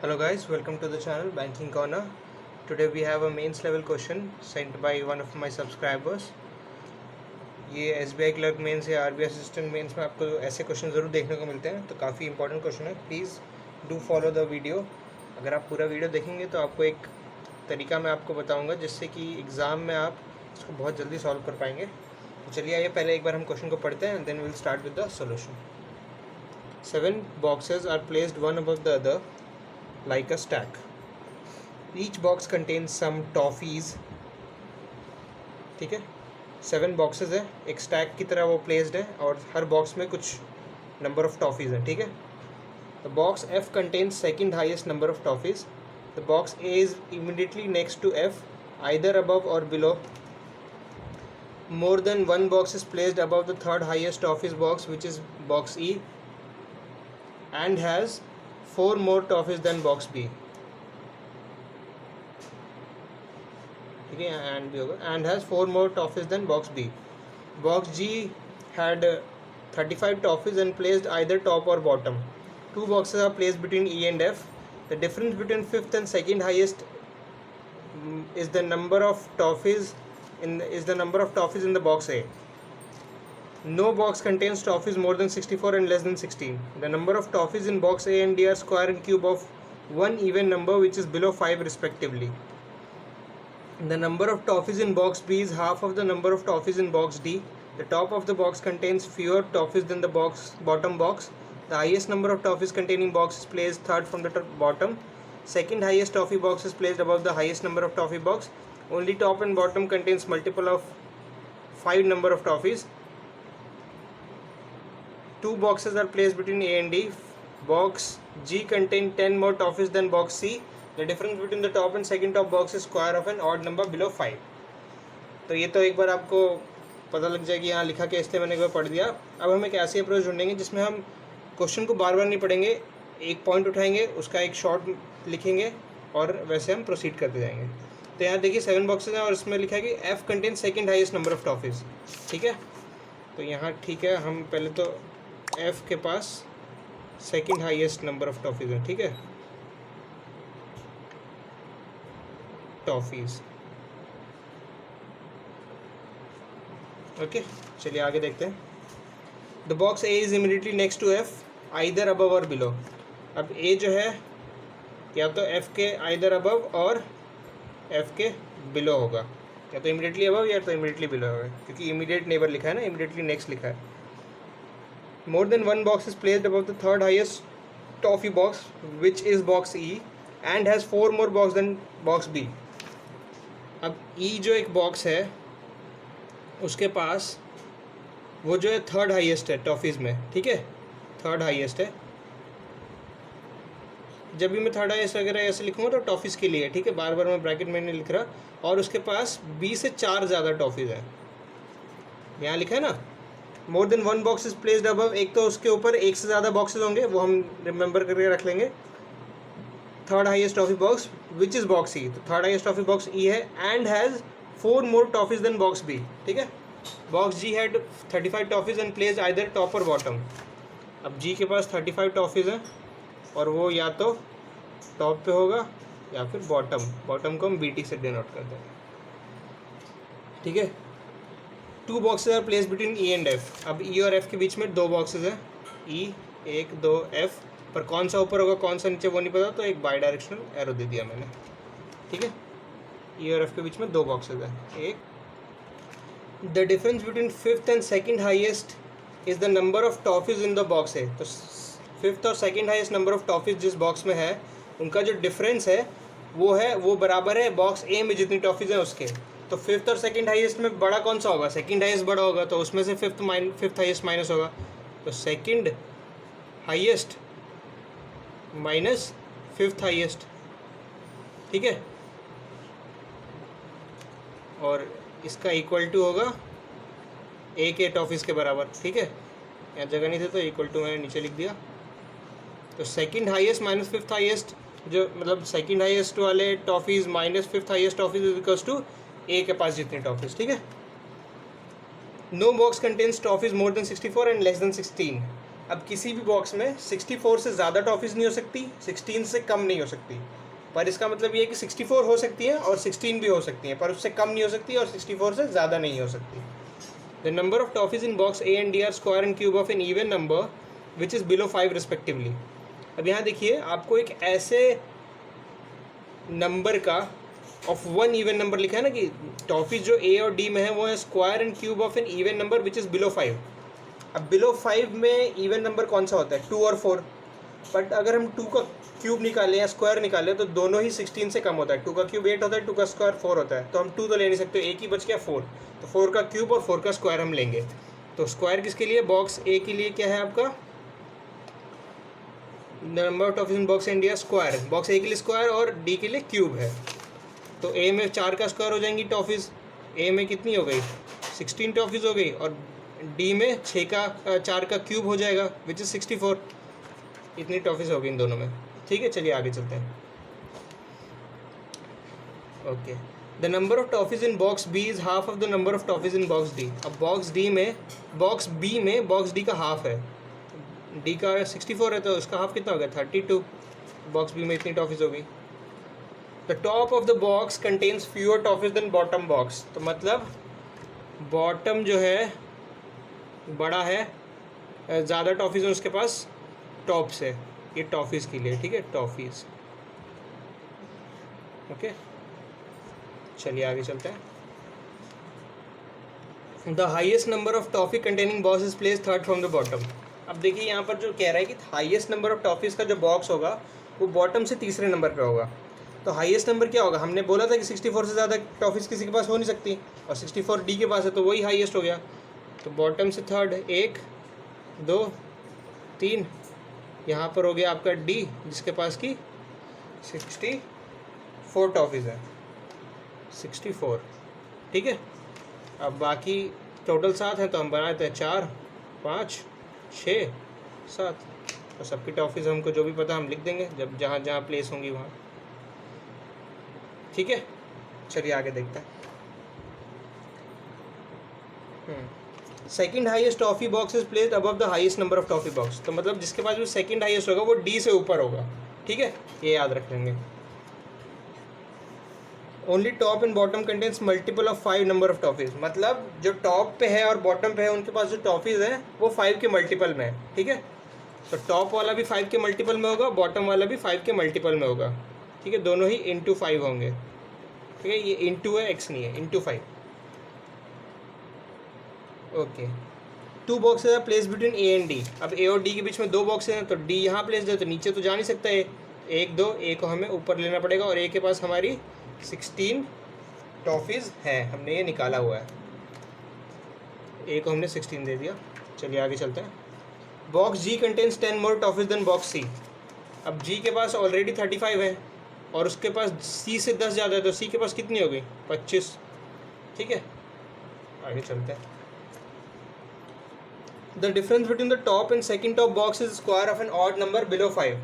Hello guys, welcome to the channel Banking Corner. Today we have a mains level question sent by one of my subscribers. ये SBI clerk mains या RBI assistant mains में आपको ऐसे question ज़रूर देखने को मिलते हैं, तो काफ़ी इंपॉर्टेंट क्वेश्चन है. Please do follow the video. अगर आप पूरा वीडियो देखेंगे तो आपको एक तरीका मैं आपको बताऊंगा जिससे कि एग्ज़ाम में आप इसको बहुत जल्दी सॉल्व कर पाएंगे. तो चलिए आइए पहले एक बार हम क्वेश्चन को पढ़ते हैं and then will start with the solution. 7 boxes are placed one above the other like a stack. Each box contains some toffees. ठीक है, 7 boxes है, एक स्टैक की तरह वो प्लेस्ड है और हर बॉक्स में कुछ नंबर ऑफ टॉफीज़ हैं. ठीक है, the box F contains second highest number of toffees. The box A is immediately next to F, either above or below. More than one box is placed above the third highest toffees box, which is box E, and has 4 more toffees than box B. ठीक है, and भी होगा, and has 4 more toffees than box B. Box G had 35 toffees and placed either top or bottom. 2 boxes are placed between E and F. The difference between fifth and second highest is the number of toffees in the box A. No box contains toffees more than 64 and less than 16. The number of toffees in box A and D are square and cube of one even number which is below 5 respectively. The number of toffees in box B is half of the number of toffees in box D. The top of the box contains fewer toffees than the bottom box. The highest number of toffees containing box is placed third from the bottom. Second highest toffee box is placed above the highest number of toffee box. Only top and bottom contains multiple of 5 number of toffees. 2 boxes are placed between A and D. Box G contains 10 more toffees than box C. The difference between the top and second top box is square of an odd number below 5. तो ये तो एक बार आपको पता लग जाएगी यहाँ लिखा के, इसलिए मैंने एक बार पढ़ दिया. अब हम एक ऐसी अप्रोच ढूंढेंगे जिसमें हम क्वेश्चन को बार बार नहीं पढ़ेंगे, एक पॉइंट उठाएंगे, उसका एक शॉर्ट लिखेंगे और वैसे हम प्रोसीड करते जाएंगे. तो यहाँ देखिए 7 बॉक्सेज हैं और इसमें लिखा है कि F contain second highest number of toffees. ठीक है, तो यहाँ ठीक है, हम पहले तो F के पास second highest number of toffees हैं. ठीक है, टॉफीज़. ओके, चलिए आगे देखते हैं. The box A is immediately next to F, either above or below. अब ए जो है या तो एफ के आइदर अबव और एफ के बिलो होगा, या तो इमीडिएटली अबव या तो इमीडिएटली बिलो होगा, क्योंकि इमीडिएट नेबर लिखा है ना, इमीडिएटली नेक्स्ट लिखा है. More than one box is placed above the third highest toffee box which is box E and has 4 more box than box B. अब ई जो एक बॉक्स है उसके पास वो जो है थर्ड हाईएस्ट है टॉफीज़ में. ठीक है, थर्ड हाईएस्ट है. जब भी मैं थर्ड हाईएस्ट वगैरह ऐसे लिखूँगा तो टॉफीज़ के लिए. ठीक है, बार बार मैं ब्रैकेट में नहीं लिख रहा. और उसके पास 20 से 4 ज़्यादा टॉफीज़ है, यहाँ लिखा है ना. मोर than one box is placed above, एक तो उसके ऊपर एक से ज़्यादा बॉक्सेस होंगे, वो हम रिमेंबर करके रख लेंगे. Third highest toffee box which is box E, तो third highest toffee box E है. And has 4 more toffees than box B. ठीक है, box G had 35 toffees and placed either top or bottom. अब G के पास 35 toffees हैं और वो या तो टॉप पे होगा या फिर बॉटम को हम BT से डिनोट करते हैं. ठीक है, 2 boxes are place between E and F. अब E और F के बीच में 2 boxes हैं, E 1 2 F, पर कौन सा ऊपर होगा कौन सा नीचे वो नहीं पता, तो एक बाई डायरेक्शनल एरो दे दिया मैंने. ठीक है, E और F के बीच में 2 boxes हैं. एक the difference between fifth and second highest is the number of toffees in the box है. तो फिफ्थ और second highest number of toffees जिस बॉक्स में है उनका जो डिफरेंस है वो बराबर है बॉक्स ए में जितनी टॉफीज़ हैं उसके. तो फिफ्थ और सेकेंड हाईएस्ट में बड़ा कौन सा होगा, सेकेंड हाईएस्ट बड़ा होगा, तो उसमें से फिफ्थ हाईएस्ट माइनस होगा. तो second highest minus fifth highest. ठीक है, और इसका इक्वल टू होगा ए के टॉफीज़ के बराबर. ठीक है, यहाँ जगह नहीं थे तो इक्वल टू मैंने नीचे लिख दिया. तो second highest minus fifth highest, जो मतलब सेकंड हाईएस्ट वाले toffees minus fifth highest toffees is equals to A के पास जितनी टॉफीज़. ठीक है, no box contains toffees more than 64 and less than 16. अब किसी भी बॉक्स में 64 से ज़्यादा टॉफ़ीज़ नहीं हो सकती, 16 से कम नहीं हो सकती, पर इसका मतलब ये है कि 64 हो सकती है और 16 भी हो सकती है, पर उससे कम नहीं हो सकती और 64 से ज़्यादा नहीं हो सकती। The number of toffees in box A and D are square and cube of an even number which is below 5 respectively. अब यहाँ देखिए, आपको एक ऐसे नंबर का ऑफ वन इवन नंबर लिखा है ना कि टॉफ़ीज़ जो ए और डी में है वो है square and cube of an even number which is below 5। अब बिलो 5 में इवन नंबर कौन सा होता है? 2 और 4। बट अगर हम 2 का क्यूब निकालें या स्क्वायर निकालें तो दोनों ही 16 से कम होता है। 2 का क्यूब 8 होता है, 2 का स्क्वायर 4 होता है, तो हम 2 तो ले नहीं सकते, एक ही बच गया 4। तो 4 का क्यूब और 4 का स्क्वायर हम लेंगे। तो स्क्वायर किसके लिए? बॉक्स ए के लिए क्या है आपका? Number of toffees in box A and D are square. Box A के लिए स्क्वायर और डी के लिए क्यूब है। तो ए में 4 का स्क्वायर हो जाएंगी टॉफ़ीज़, ए में कितनी हो गई? 16 टॉफ़ीज़ हो गई, और डी में 4 का क्यूब हो जाएगा विच इज़ 64। इतनी टॉफ़ीज़ हो गई इन दोनों में। ठीक है, चलिए आगे चलते हैं। Okay, the number of toffees in box B is half of the number of toffees in box D. अब बॉक्स बी में बॉक्स डी का हाफ है। डी का 64 है तो उसका हाफ कितना हो गया? 32। बॉक्स बी में इतनी टॉफ़ीज़ हो गई। The top of the box contains fewer toffees than bottom box. तो मतलब बॉटम जो है बड़ा है, ज़्यादा टॉफ़ीज़ है उसके पास टॉप से। ये टॉफ़ीज़ के लिए, ठीक है, टॉफ़ीज़। ओके, चलिए आगे चलते हैं। The highest number of toffee containing box is place third from the bottom. अब देखिए यहाँ पर जो कह रहा है कि हाईएस्ट नंबर ऑफ टॉफ़ीज़ का जो बॉक्स होगा वो बॉटम से तीसरे नंबर पे होगा। तो हाईएस्ट नंबर क्या होगा? हमने बोला था कि 64 से ज़्यादा टॉफ़ीज़ किसी के पास हो नहीं सकती, और 64 डी के पास है तो वही हाईएस्ट हो गया। तो बॉटम से थर्ड 1 2 3, यहाँ पर हो गया आपका डी जिसके पास की 64 टॉफ़ीज़ है, 64। ठीक है, अब बाकी टोटल 7 है तो हम बनाते हैं 4 5 6 7, तो सबकी टॉफ़ीज़ हमको जो भी पता हम लिख देंगे जब जहाँ जहाँ प्लेस होंगी वहाँ। ठीक है, चलिए आगे देखते हैं। Second highest toffee box is placed above the highest number of toffee box. तो मतलब जिसके पास जो सेकंड हाईएस्ट होगा वो डी से ऊपर होगा। ठीक है, ये याद रख लेंगे। Only top and bottom contains multiple of 5 number of toffees. मतलब जो टॉप पे है और बॉटम पे है उनके पास जो टॉफ़ीज़ है वो 5 के मल्टीपल में है। ठीक है, तो टॉप वाला भी 5 के मल्टीपल में होगा, बॉटम वाला भी 5 के मल्टीपल में होगा। ठीक है, दोनों ही इंटू 5 होंगे। ठीक है, ये इंटू है, एक्स नहीं है, into 5। Okay, 2 boxes are place between A and D. अब ए और डी के बीच में 2 बॉक्सेज हैं तो डी यहाँ प्लेस है, तो नीचे तो जा नहीं सकता है। 1 2, ए को हमें ऊपर लेना पड़ेगा, और ए के पास हमारी 16 टॉफ़ीज़ हैं, हमने ये निकाला हुआ है। ए को हमने 16 दे दिया। चलिए आगे चलते हैं। बॉक्स जी कंटेन्स 10 मोर टॉफ़ीज़ देन बॉक्स सी। अब जी के पास ऑलरेडी 35 है और उसके पास सी से 10 ज़्यादा है, तो सी के पास कितनी हो गई? 25। ठीक है, आगे चलते हैं। The difference between the top and second top box is square of an odd number below 5।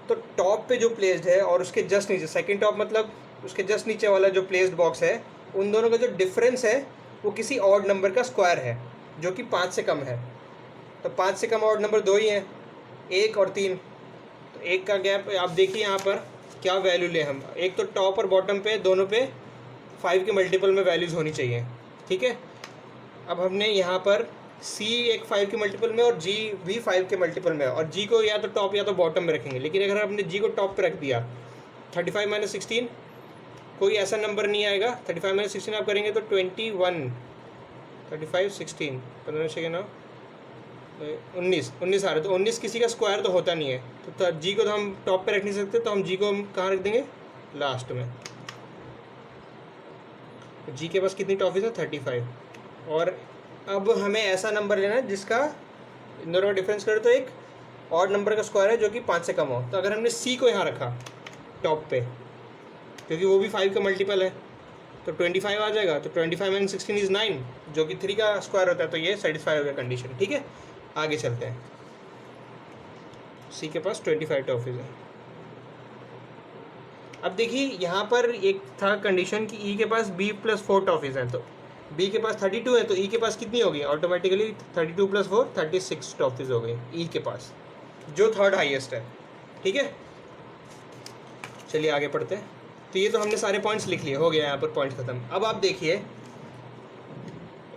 तो टॉप पे जो प्लेस्ड है और उसके जस्ट नीचे सेकंड टॉप मतलब उसके जस्ट नीचे वाला जो प्लेस्ड बॉक्स है, उन दोनों का जो डिफरेंस है वो किसी ऑड नंबर का स्क्वायर है जो कि 5 से कम है। तो 5 से कम ऑड नंबर 2 ही हैं, 1 और 3। तो 1 का गैप आप देखिए यहाँ पर क्या वैल्यू लें हम। एक तो टॉप और बॉटम पे दोनों पे 5 के मल्टीपल में वैल्यूज़ होनी चाहिए। ठीक है, अब हमने यहाँ पर C एक 5 के मल्टीपल में और G भी 5 के मल्टीपल में है, और G को या तो टॉप या तो बॉटम में रखेंगे। लेकिन अगर हमने G को टॉप पे रख दिया, 35 माइनस 16 कोई ऐसा नंबर नहीं आएगा। 35 माइनस 16 आप करेंगे तो 21, 35 16 15 सेकेंड 19 आ रहे, तो 19 किसी का स्क्वायर तो होता नहीं है। तो G को तो हम टॉप पे रख नहीं सकते, तो हम G को हम कहाँ रख देंगे? लास्ट में। तो G के पास कितनी टॉफ़ीज़ है? 35। और अब हमें ऐसा नंबर लेना है जिसका इन दोनों का डिफरेंस करें तो एक ऑड नंबर का स्क्वायर है जो कि 5 से कम हो। तो अगर हमने C को यहाँ रखा टॉप पे, क्योंकि वो भी 5 का मल्टीपल है, तो 25 आ जाएगा। तो 25 माइनस 16 इज़ 9, जो कि 3 का स्क्वायर होता है। तो ये सेटिस्फाई हो गया कंडीशन। ठीक है, आगे चलते हैं। C के पास 25 टॉफ़ीज़ है। अब देखिए यहाँ पर एक था कंडीशन कि E के पास B + 4 टॉफ़ीज़ हैं। तो बी के पास 32 है तो ई के पास कितनी होगी ऑटोमेटिकली 32 + 4 36 टॉफीज़ हो गई ई के पास, जो थर्ड हाईएस्ट है। ठीक है, चलिए आगे पढ़ते हैं। तो ये तो हमने सारे पॉइंट्स लिख लिए, हो गया यहाँ पर पॉइंट खत्म। अब आप देखिए,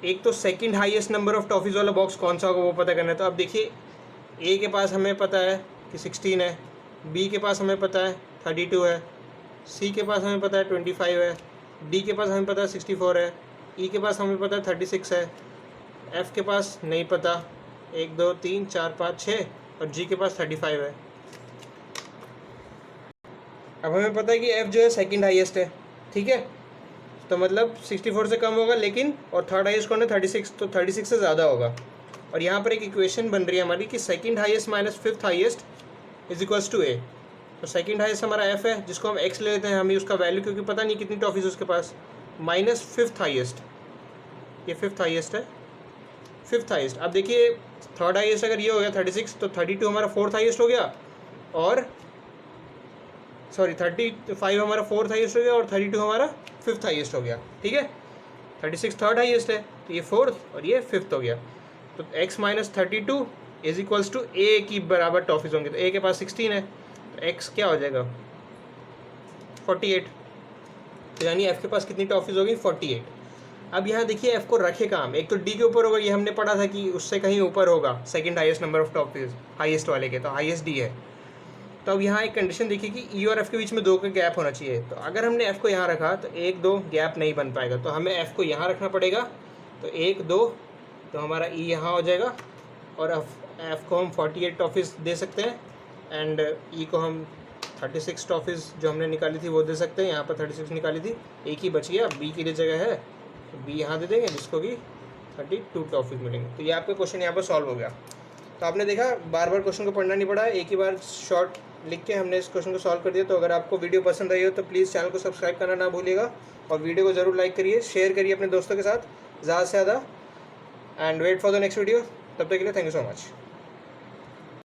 एक तो second highest number of toffees वाला बॉक्स कौन सा होगा वो पता करना है। तो अब देखिए ए के पास हमें पता है कि 16 है, बी के पास हमें पता है 32 है, सी के पास हमें पता है 25 है, डी के पास हमें पता है 64 है, ई के पास हमें पता है 36 है, एफ़ के पास नहीं पता 1 2 3 4 5 6 और जी के पास 35 है। अब हमें पता है कि एफ़ जो है सेकंड हाईएस्ट है। ठीक है, तो मतलब 64 से कम होगा, लेकिन और थर्ड हाईएस्ट कौन है 36, तो 36 से ज़्यादा होगा। और यहाँ पर एक इक्वेशन बन रही है हमारी कि second highest minus fifth highest is equals to A. तो सेकंड हाईएस्ट हमारा एफ है, जिसको हम एक्स ले लेते हैं, हमें उसका वैल्यू क्योंकि पता नहीं कितनी टॉफीज़ उसके पास, माइनस फिफ्थ हाईएस्ट, ये फिफ्थ हाईएस्ट है, फिफ्थ हाईएस्ट। अब देखिए थर्ड हाईएस्ट अगर ये हो गया 36, तो 32 हमारा फोर्थ हाईएस्ट हो गया, और सॉरी 35 हमारा फोर्थ हाईएस्ट हो गया, और 32 हमारा फिफ्थ हाईएस्ट हो गया। ठीक है, 36 थर्ड हाईएस्ट है, तो ये फोर्थ और ये फिफ्थ हो गया। तो x minus 32 is equals to A की बराबर टॉफीज़ होंगे। तो ए के पास 16 है, तो x क्या हो जाएगा 48। तो यानी f के पास कितनी टॉफीज़ होगी 48। अब यहाँ देखिए f को रखे काम, एक तो d के ऊपर होगा, ये हमने पढ़ा था कि उससे कहीं ऊपर होगा second highest number of toffees highest वाले के, तो हाईएस्ट d है। तो अब यहाँ एक कंडीशन देखिए कि e और f के बीच में 2 का गैप होना चाहिए। तो अगर हमने f को यहाँ रखा तो 1 2 गैप नहीं बन पाएगा, तो हमें f को यहाँ रखना पड़ेगा। तो 1 2, तो हमारा e यहाँ हो जाएगा, और f को हम 48 टॉफीज़ दे सकते हैं, एंड e को हम 36 टॉफीज़ जो हमने निकाली थी वो दे सकते हैं। यहाँ पर 36 निकाली थी, एक ही बच गया, b की जगह है, तो b यहाँ दे देंगे, जिसको कि 32 टॉफीज़ मिलेंगे। तो ये आपका क्वेश्चन यहाँ पर सॉल्व हो गया। तो आपने देखा बार बार क्वेश्चन को पढ़ना नहीं पड़ा, एक ही बार शॉर्ट लिख के हमने इस क्वेश्चन को सॉल्व कर दिया। तो अगर आपको वीडियो पसंद आई हो तो प्लीज़ चैनल को सब्सक्राइब करना ना भूलिएगा, और वीडियो को ज़रूर लाइक करिए, शेयर करिए अपने दोस्तों के साथ ज़्यादा से ज़्यादा, and wait for the next video. तब तक के लिए थैंक यू सो मच।